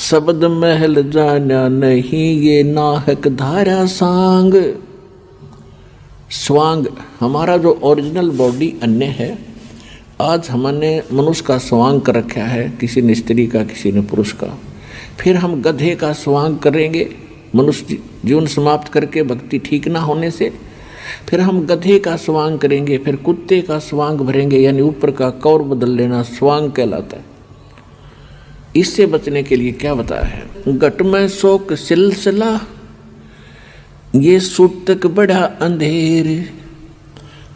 शब्द महल जाना नहीं ये नाहक धारा सांग। स्वांग हमारा जो ओरिजिनल बॉडी अन्य है, आज हमने मनुष्य का स्वांग कर रखा है, किसी ने स्त्री का किसी ने पुरुष का। फिर हम गधे का स्वांग करेंगे मनुष्य जीवन समाप्त करके भक्ति ठीक ना होने से। फिर हम गधे का स्वांग करेंगे, फिर कुत्ते का स्वांग भरेंगे, यानी ऊपर का कौर बदल लेना स्वांग कहलाता है। इससे बचने के लिए क्या बताया है? घट में शोक सिलसिला ये सूतक बड़ा अंधेर,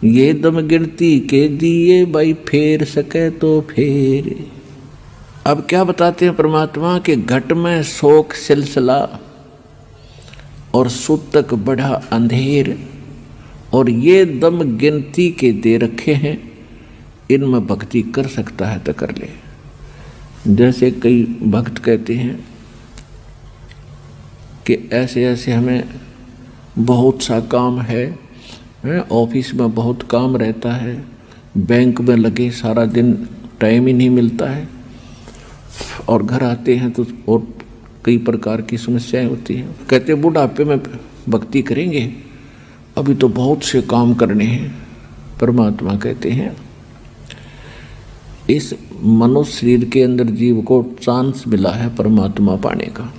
ये दम गिनती के दिए भाई फेर सके तो फेर। अब क्या बताते हैं परमात्मा के घट में शोक सिलसिला और सूतक बड़ा अंधेर और ये दम गिनती के दे रखे हैं, इनमें भक्ति कर सकता है तो कर ले। जैसे कई भक्त कहते हैं कि ऐसे ऐसे हमें बहुत सा काम है, ऑफिस में बहुत काम रहता है, बैंक में लगे सारा दिन टाइम ही नहीं मिलता है, और घर आते हैं तो और कई प्रकार की समस्याएं होती हैं। कहते बुढ़ापे में भक्ति करेंगे, अभी तो बहुत से काम करने हैं। परमात्मा कहते हैं इस मनुष्य शरीर के अंदर जीव को चांस मिला है परमात्मा पाने का,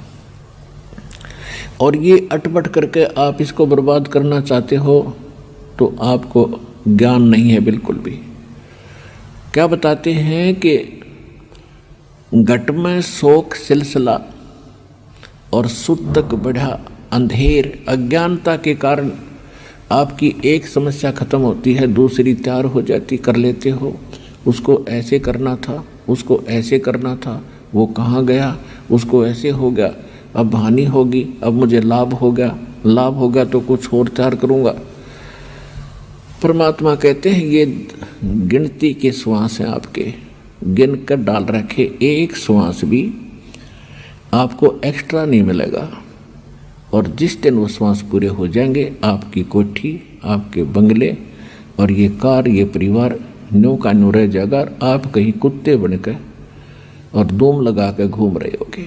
और ये अटपट करके आप इसको बर्बाद करना चाहते हो तो आपको ज्ञान नहीं है बिल्कुल भी। क्या बताते हैं कि घट में शोक सिलसिला और सुतक बढ़ा अंधेर, अज्ञानता के कारण आपकी एक समस्या खत्म होती है, दूसरी तैयार हो जाती, कर लेते हो। उसको ऐसे करना था, उसको ऐसे करना था, वो कहाँ गया, उसको ऐसे हो गया, अब हानि होगी, अब मुझे लाभ हो गया, लाभ होगा तो कुछ और तैयार करूँगा। परमात्मा कहते हैं ये गिनती के श्वास हैं आपके, गिन कर डाल रखे, एक श्वास भी आपको एक्स्ट्रा नहीं मिलेगा। और जिस दिन वो श्वास पूरे हो जाएंगे, आपकी कोठी, आपके बंगले और ये कार, ये परिवार न्यू का न्यू रह जाएगा। आप कहीं कुत्ते बनकर और धूम लगा कर घूम रहे होगे।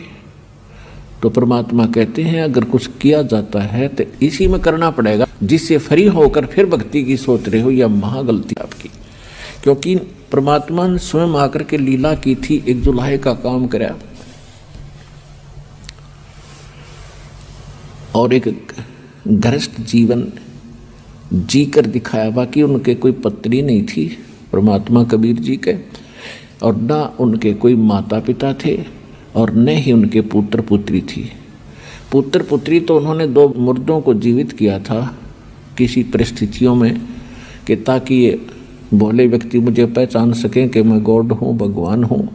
तो परमात्मा कहते हैं अगर कुछ किया जाता है तो इसी में करना पड़ेगा, जिससे फ्री होकर फिर भक्ति की सोच रहे हो, या महागलती आपकी। क्योंकि परमात्मा ने स्वयं आकर के लीला की थी, एक जुलाहे का काम कराया और एक गृहस्थ जीवन जी कर दिखाया। बाकी उनके कोई पत्नी नहीं थी परमात्मा कबीर जी के, और ना उनके कोई माता पिता थे, और न ही उनके पुत्र पुत्री थी। पुत्र पुत्री तो उन्होंने 2 मुर्दों को जीवित किया था किसी परिस्थितियों में, कि ताकि ये भोले व्यक्ति मुझे पहचान सकें कि मैं गॉड हूँ, भगवान हूँ।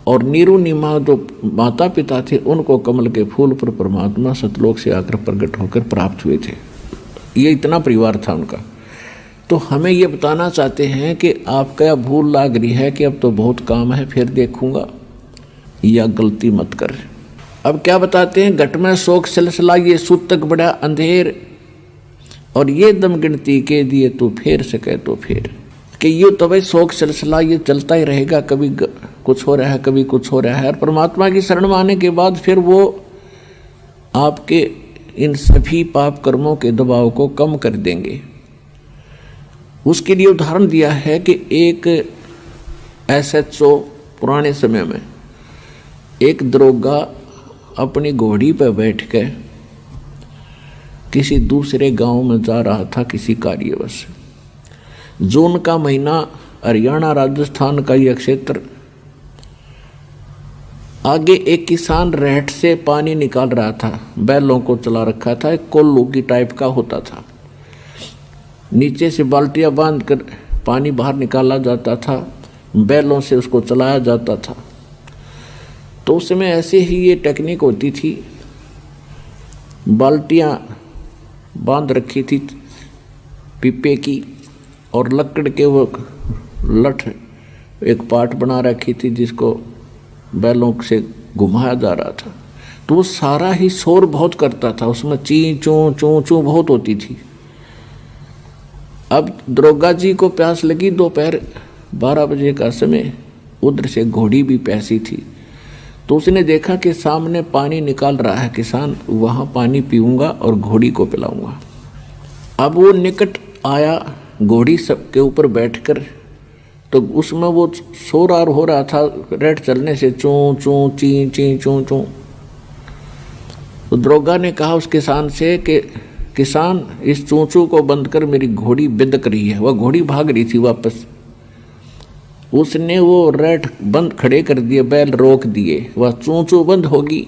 और नीरू नीमा जो माता पिता थे, उनको कमल के फूल पर परमात्मा सतलोक से आकर प्रकट होकर प्राप्त हुए थे। ये इतना परिवार था उनका। तो हमें ये बताना चाहते हैं कि आपका भूल लाग रही है कि अब तो बहुत काम है, फिर देखूंगा, या गलती मत कर। अब क्या बताते हैं? घट में शोक सिलसिला ये सूतक बड़ा अंधेर और ये दम गिनती के दिए तू फेर सके तो फेर। कि ये तो भाई शोक सिलसिला ये चलता ही रहेगा, कभी कुछ हो रहा है, कभी कुछ हो रहा है। और परमात्मा की शरण में आने के बाद फिर वो आपके इन सभी पाप कर्मों के दबाव को कम कर देंगे। उसके लिए उदाहरण दिया है कि एक SHO पुराने समय में एक दरोगा अपनी घोड़ी पर बैठ कर किसी दूसरे गांव में जा रहा था किसी कार्यवश। जून का महीना, हरियाणा राजस्थान का यह क्षेत्र। आगे एक किसान रहट से पानी निकाल रहा था, बैलों को चला रखा था, एक कोल्लू की टाइप का होता था। नीचे से बाल्टियां बांध कर पानी बाहर निकाला जाता था, बैलों से उसको चलाया जाता था। तो उस समय ऐसे ही ये टेक्निक होती थी। बाल्टियां बांध रखी थी पीपे की, और लकड़ के वो लठ एक पाट बना रखी थी जिसको बैलों से घुमाया जा रहा था। तो वो सारा ही शोर बहुत करता था, उसमें ची चों चों चों बहुत होती थी। अब दरोगा जी को प्यास लगी, दोपहर 12 बजे का समय, उधर से घोड़ी भी प्यासी थी। तो उसने देखा कि सामने पानी निकाल रहा है किसान, वहाँ पानी पीऊँगा और घोड़ी को पिलाऊंगा। अब वो निकट आया घोड़ी सबके ऊपर बैठकर, तो उसमें वो शोर हो रहा था रेट चलने से, चूं चूं ची ची चूं चूं। तो दरोगा ने कहा उस किसान से कि किसान, इस चूं चूं को बंद कर, मेरी घोड़ी बिदक रही है। वह घोड़ी भाग रही थी वापस। उसने वो रेट बंद खड़े कर दिए, बैल रोक दिए, वह चूं चूं बंद होगी।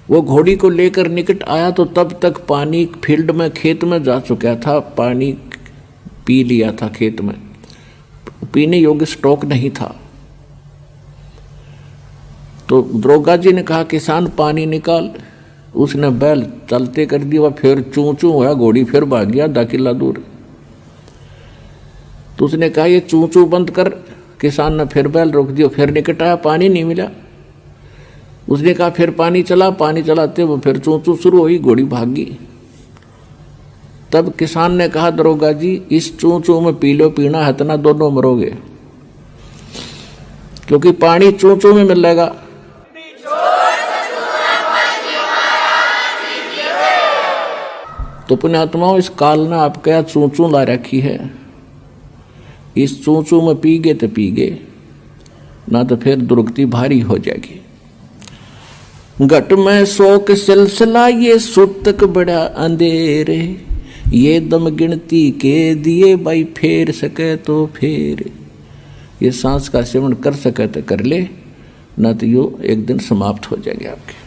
वो घोड़ी को लेकर निकट आया तो तब तक पानी फील्ड में, खेत में जा चुका था, पानी पी लिया था खेत में, पीने योग्य स्टॉक नहीं था। तो दरोगा जी ने कहा किसान पानी निकाल। उसने बैल चलते कर दिया, फिर चूं चूं हुआ, घोड़ी फिर भाग गया 10 किला दूर। तो उसने कहा ये चूं चूं बंद कर। किसान ने फिर बैल रोक दिया, फिर निकट आया, पानी नहीं मिला। उसने कहा फिर पानी चला, पानी चलाते वो फिर चूं चूं शुरू हुई, घोड़ी भाग गई। तब किसान ने कहा दरोगा जी, इस चूं चूं में पी लो, पीना है तना, दोनों मरोगे, क्योंकि पानी चूं चूं में मिलेगा। तो पुण्यात्माओं, इस काल ने आपके यहाँ चूं चूं ला रखी है। इस चूं चूं में पी गए तो पी गए, ना तो फिर दुर्गति भारी हो जाएगी। घट में शोक सिलसिला, ये सुतक बड़ा अंधेरे, ये दम गिनती के दिए भाई, फेर सके तो फेर। ये सांस का सेवन कर सके तो कर ले, ना तो यो एक दिन समाप्त हो जाएंगे आपके।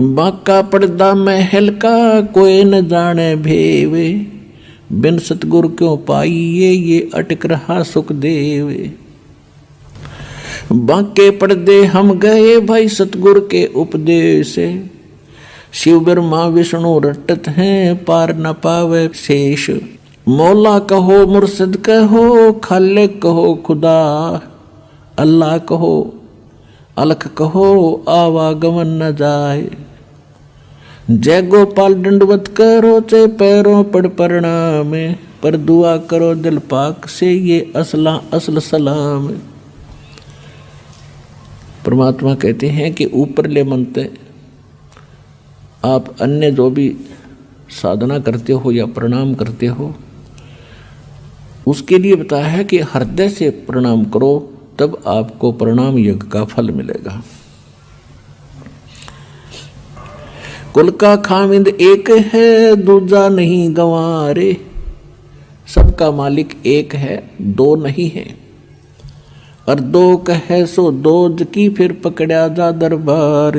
बाका पर्दा महल का, कोई न जाने भेवे, बिन सतगुरु क्यों पाइए, ये अटक रहा सुखदेव। बाके पर्दे हम गए भाई सतगुरु के उपदेश से, शिव ब्रह्मा विष्णु रटत हैं, पार न पावे शेष। मौला कहो मुर्शिद कहो, खालिक कहो खुदा, अल्लाह कहो अलख कहो, आवागमन न जाए। जय गोपाल दंडवत करो, चे पैरों पड़ प्रणाम, पर दुआ करो दिल पाक से, ये असल सलाम। परमात्मा कहते हैं कि ऊपरले मनते आप अन्य जो भी साधना करते हो या प्रणाम करते हो, उसके लिए बताया है कि हृदय से प्रणाम करो, तब आपको प्रणाम यज्ञ का फल मिलेगा। कुल का खामिंद एक है, दूजा नहीं गंवारे। सबका मालिक एक है, दो नहीं है। और दो कहे सो दोज की, फिर पकड़ा जा दरबार।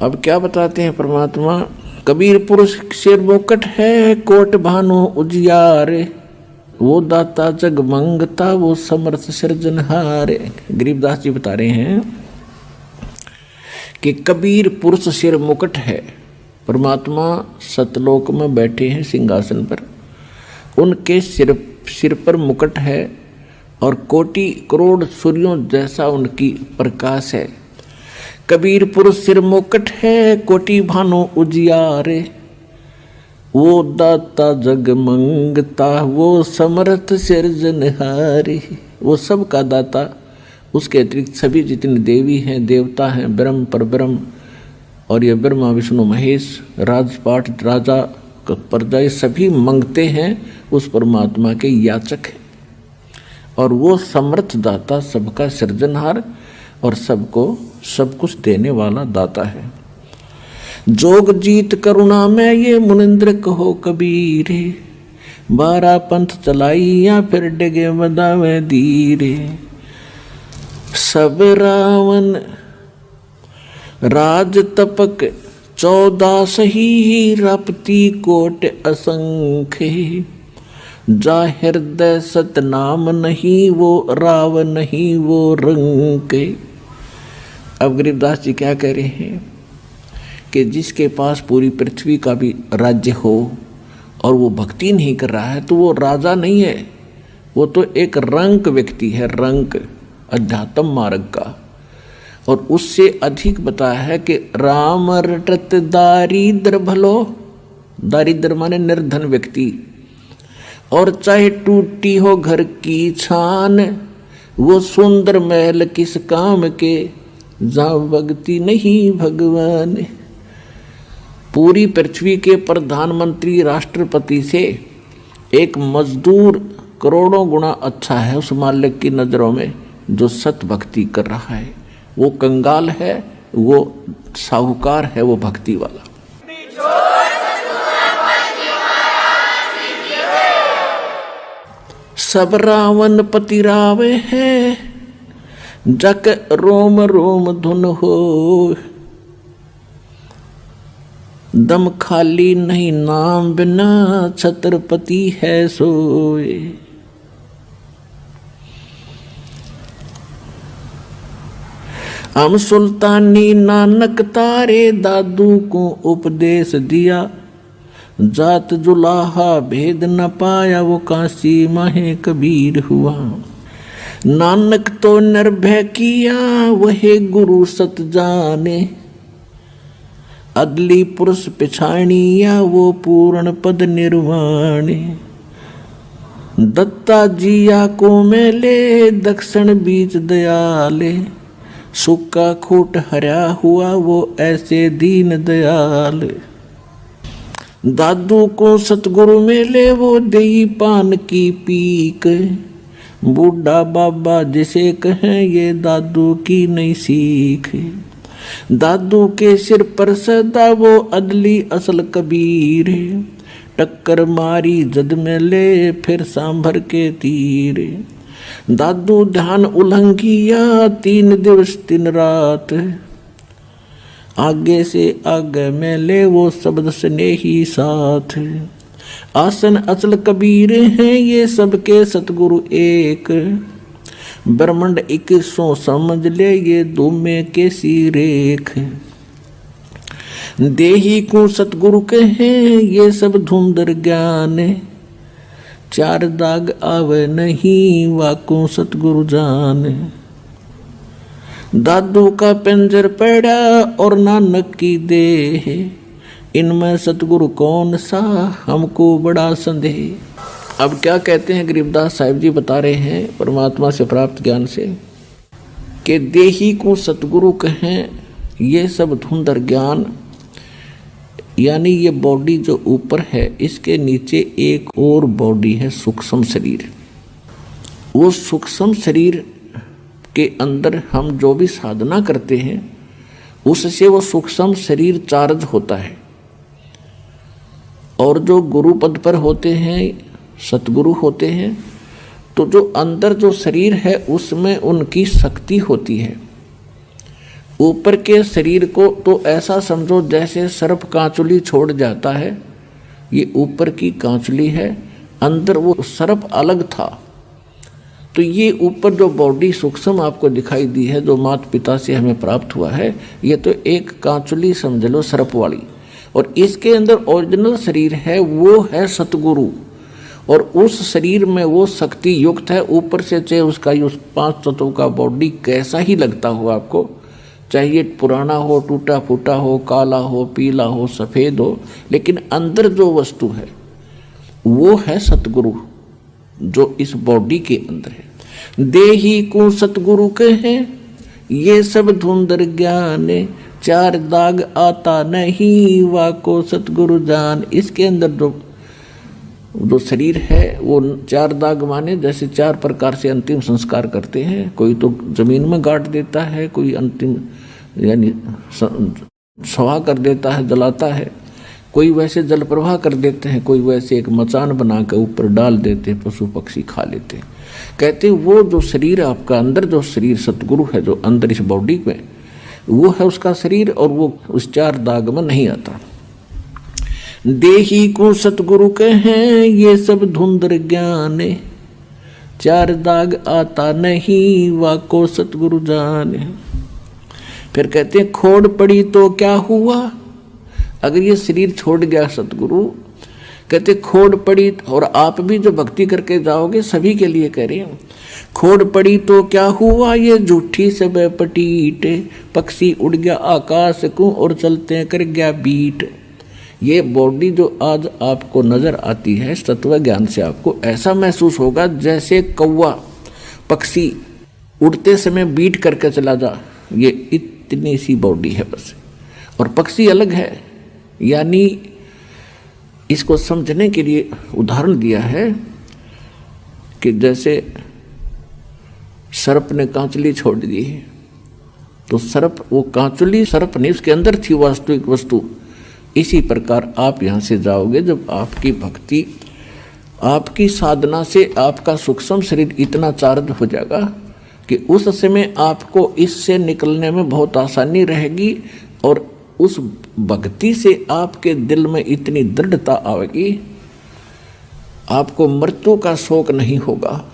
अब क्या बताते हैं परमात्मा, कबीर पुरुष सिर मुकट है, कोट भानु उजियार। वो दाता जग मंगता, वो समर्थ सृजनहार। गरीबदास जी बता रहे हैं कि कबीर पुरुष सिर मुकट है। परमात्मा सतलोक में बैठे हैं सिंहासन पर, उनके सिर पर मुकट है और कोटि करोड़ सूर्यों जैसा उनकी प्रकाश है। कबीर पुरुष सिर मुकट है, कोटि भानु उजियारे। वो दाता जग मंगता, वो समर्थ सृजनहारी। वो सब का दाता, उसके अतिरिक्त सभी जितने देवी हैं, देवता हैं, ब्रह्म परब्रह्म, और ये ब्रह्मा विष्णु महेश, राजपाट राजा प्रजा, सभी मंगते हैं उस परमात्मा के याचक हैं। और वो समर्थ दाता, सबका सृजनहार और सबको सब कुछ देने वाला दाता है। जोग जीत करुणा में ये मुनिंद्र कहो कबीर, 12 पंथ चलाई या फिर डिगे बदावे धीरे। सब रावण राज तपक 14 सही, रपती कोट असंख्य। जा हृदय सतनाम नहीं, वो राव नहीं वो रंग। अब गरीबदास जी क्या कह रहे हैं कि जिसके पास पूरी पृथ्वी का भी राज्य हो और वो भक्ति नहीं कर रहा है, तो वो राजा नहीं है, वो तो एक रंक व्यक्ति है, रंक अध्यात्म मार्ग का। और उससे अधिक बताया है कि राम रटत दारिद्र भलो, दारिद्र माने निर्धन व्यक्ति। और चाहे टूटी हो घर की छान, वो सुंदर महल किस काम के, जहाँ भक्ति नहीं भगवान। पूरी पृथ्वी के प्रधानमंत्री राष्ट्रपति से एक मजदूर करोड़ों गुना अच्छा है उस मालिक की नजरों में जो सत भक्ति कर रहा है। वो कंगाल है, वो साहूकार है, वो भक्ति वाला। सब रावण पति रावे है, जक रोम रोम धुन हो। दम खाली नहीं नाम बिना, छत्रपति है सोए। हम सुल्तानी नानक तारे दादू को उपदेश दिया। जात जुलाहा भेद न पाया, वो काशी माहे कबीर हुआ। नानक तो निर्भय किया, वही गुरु सत जाने। अदली पुरुष पिछाणिया, वो पूर्ण पद निर्वाणे। दत्ता जिया को मेले, दक्षिण बीच दयाले। सुक्का खूट हरा हुआ, वो ऐसे दीन दयाल। दादू को सतगुरु मेले, वो देई पान की पीक। बूढ़ा बाबा जिसे कहें, ये दादू की नई सीख। दादू के सिर पर सदा, वो अदली असल कबीर। टक्कर मारी जद में ले, फिर सांभर के तीर। दादू ध्यान उल्लंघिया, 3 दिवस 3 रात। आगे से आगे में ले, वो शब्द स्नेही साथ। आसन अचल कबीर हैं, ये सबके सतगुरु एक। ब्रह्मांड 2100 समझ ले, ये दो में के सिरेख। देही को सतगुरु कहें, ये सब धुंधर ज्ञान। 4 दाग आवे नहीं, वाको सतगुरु जान। दादू का पिंजर पड़ा और नानक की देह। इनमें सतगुरु कौन सा, हमको बड़ा संदेह। अब क्या कहते हैं गरीबदास साहिब जी बता रहे हैं परमात्मा से प्राप्त ज्ञान से कि देही को सतगुरु कहें, ये सब धुंधर ज्ञान। यानी ये बॉडी जो ऊपर है, इसके नीचे एक और बॉडी है, सूक्ष्म शरीर। वो सूक्ष्म शरीर के अंदर हम जो भी साधना करते हैं, उससे वो सूक्ष्म शरीर चार्ज होता है। और जो गुरु पद पर होते हैं, सतगुरु होते हैं, तो जो अंदर जो शरीर है उसमें उनकी शक्ति होती है। ऊपर के शरीर को तो ऐसा समझो जैसे सर्प कांचुली छोड़ जाता है, ये ऊपर की कांचुली है, अंदर वो सर्प अलग था। तो ये ऊपर जो बॉडी सूक्ष्म आपको दिखाई दी है, जो माता पिता से हमें प्राप्त हुआ है, ये तो एक कांचुली समझ लो सर्प वाली। और इसके अंदर ओरिजिनल शरीर है, वो है सतगुरु। और उस शरीर में वो शक्ति युक्त है। ऊपर से चाहे उसका उस 5 तत्वों का बॉडी कैसा ही लगता हो आपको, चाहिए पुराना हो, टूटा फूटा हो, काला हो, पीला हो, सफ़ेद हो, लेकिन अंदर जो वस्तु है वो है सतगुरु, जो इस बॉडी के अंदर है। देही को सतगुरु कहें, ये सब धुंधर ज्ञान। 4 दाग आता नहीं, वाको सतगुरु जान। इसके अंदर जो शरीर है वो 4 दाग माने जैसे 4 प्रकार से अंतिम संस्कार करते हैं। कोई तो जमीन में गाड़ देता है, कोई अंतिम यानी सवा कर देता है, जलाता है, कोई वैसे जल प्रवाह कर देते हैं, कोई वैसे एक मचान बना कर ऊपर डाल देते हैं, पशु पक्षी खा लेते हैं। कहते हैं वो जो शरीर आपका अंदर, जो शरीर सतगुरु है जो अंदर इस बॉडी में, वो है उसका शरीर, और वो उस 4 दाग में नहीं आता। देही को सतगुरु कहें, ये सब धुंधर ज्ञान। 4 दाग आता नहीं, वाको सतगुरु जाने। फिर कहते हैं खोड़ पड़ी तो क्या हुआ, अगर ये शरीर छोड़ गया सतगुरु, कहते खोड़ पड़ी। और आप भी जो भक्ति करके जाओगे, सभी के लिए कह रहे हैं, खोड़ पड़ी तो क्या हुआ, ये झूठी सब पटीट। पक्षी उड़ गया आकाश को, और चलते कर गया बीट। ये बॉडी जो आज आपको नजर आती है, तत्व ज्ञान से आपको ऐसा महसूस होगा जैसे कौवा पक्षी उड़ते समय बीट करके चला जा, ये इतनी सी बॉडी है बस, और पक्षी अलग है। यानी इसको समझने के लिए उदाहरण दिया है कि जैसे सर्प ने कांचली छोड़ दी है, तो सर्प, वो कांचली सर्प नहीं, उसके अंदर थी वास्तविक वस्तु। इसी प्रकार आप यहाँ से जाओगे जब आपकी भक्ति, आपकी साधना से आपका सूक्ष्म शरीर इतना चार्ज हो जाएगा कि उस समय आपको इससे निकलने में बहुत आसानी रहेगी, और उस भक्ति से आपके दिल में इतनी दृढ़ता आएगी, आपको मृत्यु का शोक नहीं होगा।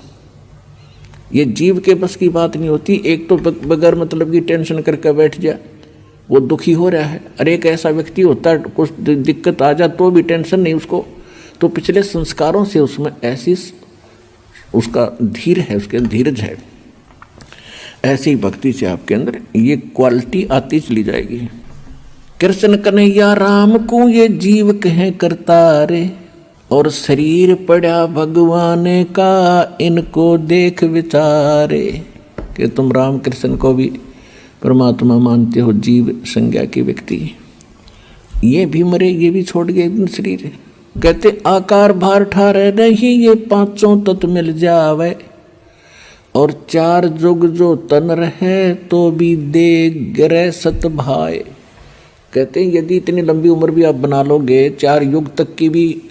ये जीव के बस की बात नहीं होती। एक तो बगैर मतलब की टेंशन करके बैठ जाए, वो दुखी हो रहा है। अरे एक ऐसा व्यक्ति होता है, कुछ दिक्कत आ जाए तो भी टेंशन नहीं उसको, तो पिछले संस्कारों से उसमें ऐसी उसका धीर है, उसके अंदर धीरज है। ऐसी भक्ति से आपके अंदर ये क्वालिटी आती चली जाएगी। कृष्ण कन्हैया राम को ये जीव कहें करतारे, और शरीर पड़ा भगवान का इनको देख विचारे। कि तुम राम कृष्ण को भी परमात्मा मानते हो, जीव संज्ञा के व्यक्ति, ये भी मरे, ये भी छोड़ गए दिन शरीर। कहते आकार भार ठारे नहीं, ये पांचों तत्व मिल जावे, और चार जुग जो तन रहे तो भी दे गिरे सत भाए। कहते हैं यदि इतनी लंबी उम्र भी आप बना लोगे, 4 युग तक की भी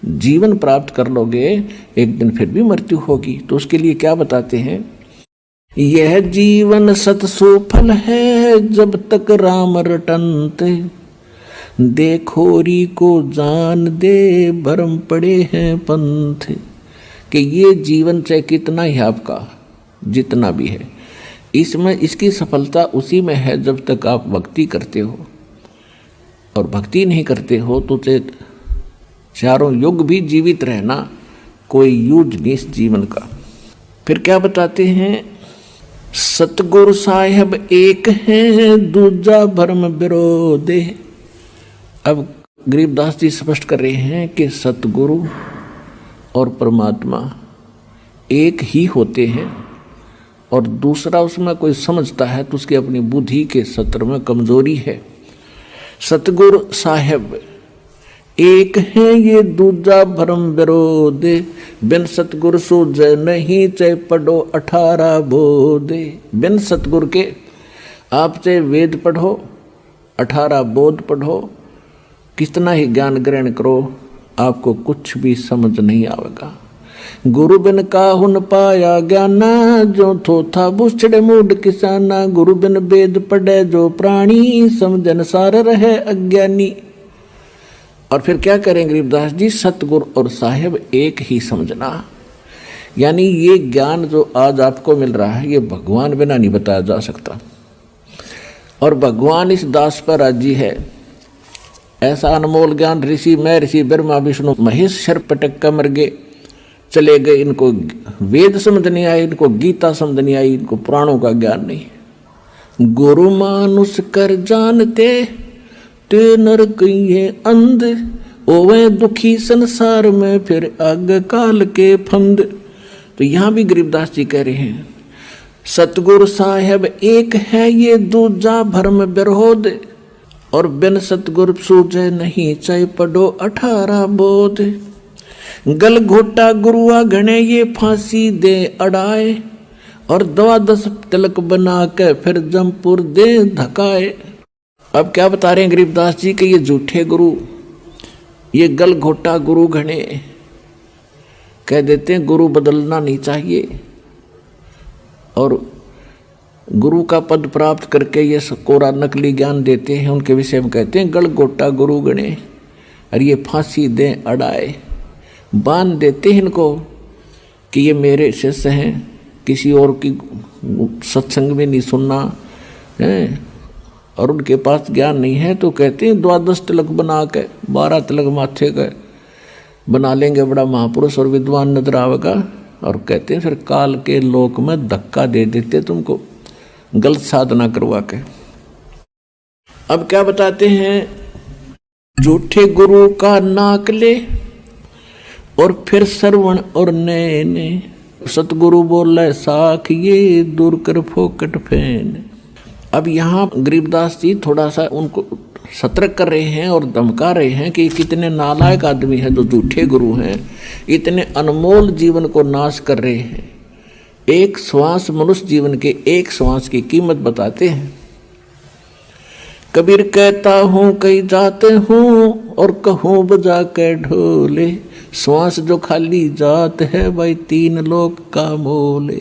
जीवन प्राप्त कर लोगे, एक दिन फिर भी मृत्यु होगी। तो उसके लिए क्या बताते हैं, यह जीवन सत सुफल है जब तक राम रटनते, देखोरी को जान दे भरम पड़े हैं पंथ। कि ये जीवन चाहे कितना ही आपका जितना भी है, इसमें इसकी सफलता उसी में है जब तक आप भक्ति करते हो। और भक्ति नहीं करते हो तो चाहे चारों युग भी जीवित रहना कोई यूज नहीं इस जीवन का। फिर क्या बताते हैं, सतगुरु साहेब एक हैं दूजा भरम विरोधे। अब गरीबदास जी स्पष्ट कर रहे हैं कि सतगुरु और परमात्मा एक ही होते हैं, और दूसरा उसमें कोई समझता है तो उसकी अपनी बुद्धि के सत्र में कमजोरी है। सतगुरु साहेब एक है ये दूजा भरम विरोधे, बिन सतगुरु सूझे नहीं चाहे पढ़ो 18 बोधे। बिन सतगुरु के आप चाहे वेद पढ़ो, 18 बोध पढ़ो, कितना ही ज्ञान ग्रहण करो, आपको कुछ भी समझ नहीं आएगा। गुरु बिन काहुन पाया ज्ञाना, जो थोथा बुछड़े मूड किसाना। गुरु बिन वेद पढ़े जो प्राणी, समझन सार रहे अज्ञानी। और फिर क्या करें गरीबदास जी, सतगुरु और साहेब एक ही समझना। यानी ये ज्ञान जो आज आपको मिल रहा है, ये भगवान बिना नहीं बताया जा सकता, और भगवान इस दास पर राजी है। ऐसा अनमोल ज्ञान ऋषि, मैं ऋषि, ब्रह्मा विष्णु महेश शर पटक कर मर गए, चले गए। इनको वेद समझ नहीं आई, इनको गीता समझ नहीं आई, इनको पुराणों का ज्ञान नहीं। गुरु मानुष कर जानते ते नर कहिए अंध, ओवे दुखी संसार में फिर आग काल के फंद। तो यहाँ भी गरीबदास जी कह रहे हैं, सतगुरु साहेब एक है ये दूजा भरम विरोध, और बिन सतगुरु सूझे नहीं चाहे पढ़ो 18 बोध। गल घोटा गुरुआ गणे ये फांसी दे अड़ाए, और 12 तिलक बना के फिर जमपुर दे धकाए। अब क्या बता रहे हैं गरीबदास जी कि ये झूठे गुरु, ये गल घोटा गुरु घने कह देते हैं गुरु बदलना नहीं चाहिए, और गुरु का पद प्राप्त करके ये कोरा नकली ज्ञान देते हैं, उनके विषय में कहते हैं गल घोटा गुरु गणे, और ये फांसी दे अड़ाए, बांध देते हैं इनको कि ये मेरे शिष्य हैं, किसी और की सत्संग में नहीं सुनना है, और उनके पास ज्ञान नहीं है। तो कहते हैं 12 तिलक बना के 12 तिलक माथे का बना लेंगे, बड़ा महापुरुष और विद्वान नजर आवेगा, और कहते हैं फिर काल के लोक में धक्का दे देते तुमको गलत साधना करवा के। अब क्या बताते हैं, झूठे गुरु का नाक ले और फिर श्रवण और नैने, सतगुरु बोले साख ये दूर कर फोकट फैन। अब यहाँ गरीबदास जी थोड़ा सा उनको सतर्क कर रहे हैं और धमका रहे हैं कि कितने नालायक आदमी हैं जो झूठे गुरु हैं, इतने अनमोल जीवन को नाश कर रहे हैं। एक श्वास, मनुष्य जीवन के एक श्वास की कीमत बताते हैं। कबीर कहता हूँ कहीं जाते हूँ और कहूँ बजा के ढोले, श्वास जो खाली जात है भाई 3 लोक का मोले।